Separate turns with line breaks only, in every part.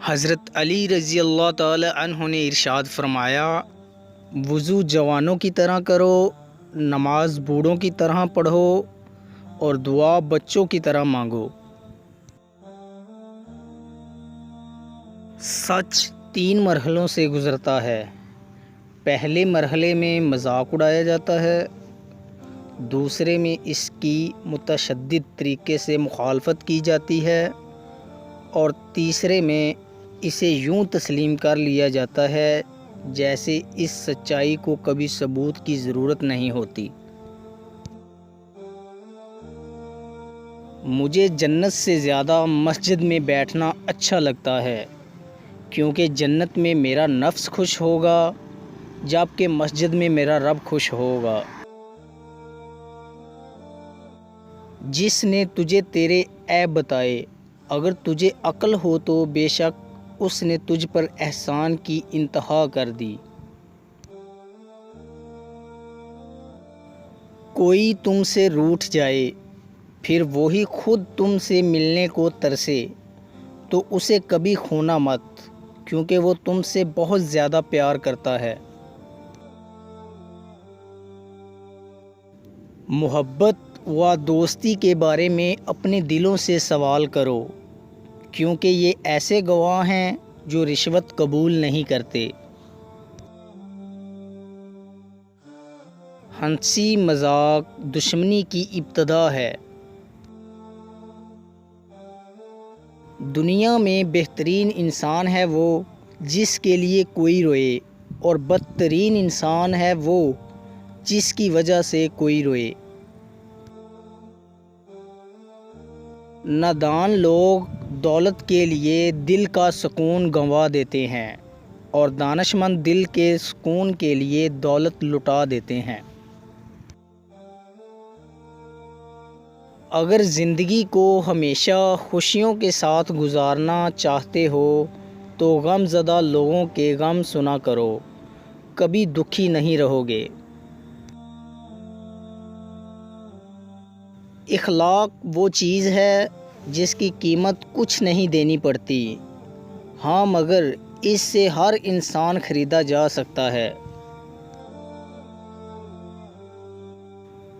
हज़रत अली रज़ी अल्लाह ताला अन्हु ने इरशाद फरमाया, वज़ू जवानों की तरह करो, नमाज बूढ़ों की तरह पढ़ो और दुआ बच्चों की तरह मांगो। सच 3 मरहलों से गुज़रता है। पहले मरहले में मजाक उड़ाया जाता है, दूसरे में इसकी मुतशद्दिद तरीके से मुखालफत की जाती है और तीसरे में इसे यूं तस्लीम कर लिया जाता है जैसे इस सच्चाई को कभी सबूत की ज़रूरत नहीं होती। मुझे जन्नत से ज़्यादा मस्जिद में बैठना अच्छा लगता है, क्योंकि जन्नत में मेरा नफ्स खुश होगा जबकि मस्जिद में मेरा रब खुश होगा। जिसने तुझे तेरे ऐब बताए, अगर तुझे अक्ल हो तो बेशक उसने तुझ पर एहसान की इंतहा कर दी। कोई तुमसे रूठ जाए फिर वही खुद तुमसे मिलने को तरसे, तो उसे कभी खोना मत, क्योंकि वो तुमसे बहुत ज़्यादा प्यार करता है। मोहब्बत व दोस्ती के बारे में अपने दिलों से सवाल करो, क्योंकि ये ऐसे गवाह हैं जो रिश्वत कबूल नहीं करते। हंसी मजाक दुश्मनी की इब्तदा है। दुनिया में बेहतरीन इंसान है वो जिसके लिए कोई रोए, और बदतरीन इंसान है वो जिसकी वजह से कोई रोए। नादान लोग दौलत के लिए दिल का सुकून गंवा देते हैं और दानिशमंद दिल के सुकून के लिए दौलत लुटा देते हैं। अगर ज़िंदगी को हमेशा खुशियों के साथ गुजारना चाहते हो तो गमज़दा लोगों के गम सुना करो, कभी दुखी नहीं रहोगे। इखलाक वो चीज़ है जिसकी कीमत कुछ नहीं देनी पड़ती, हाँ मगर इससे हर इंसान ख़रीदा जा सकता है।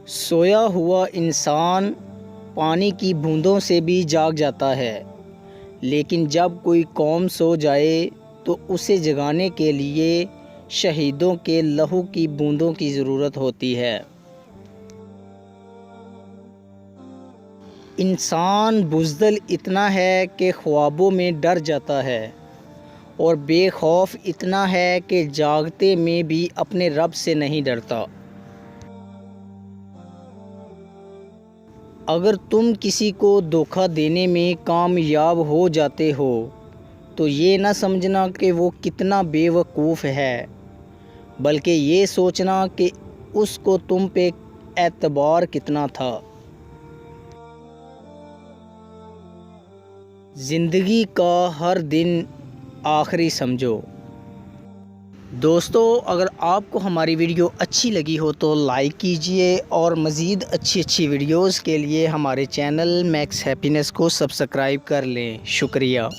सोया हुआ इंसान पानी की बूंदों से भी जाग जाता है, लेकिन जब कोई कौम सो जाए तो उसे जगाने के लिए शहीदों के लहू की बूंदों की ज़रूरत होती है। इंसान बुज़दिल इतना है कि ख्वाबों में डर जाता है और बेखौफ इतना है कि जागते में भी अपने रब से नहीं डरता। अगर तुम किसी को धोखा देने में कामयाब हो जाते हो तो ये ना समझना कि वो कितना बेवकूफ़ है, बल्कि ये सोचना कि उसको तुम पे एतबार कितना था। ज़िंदगी का हर दिन आखिरी समझो। दोस्तों, अगर आपको हमारी वीडियो अच्छी लगी हो तो लाइक कीजिए और मज़ीद अच्छी वीडियोज़ के लिए हमारे चैनल मैक्स हैप्पीनेस को सब्सक्राइब कर लें। शुक्रिया।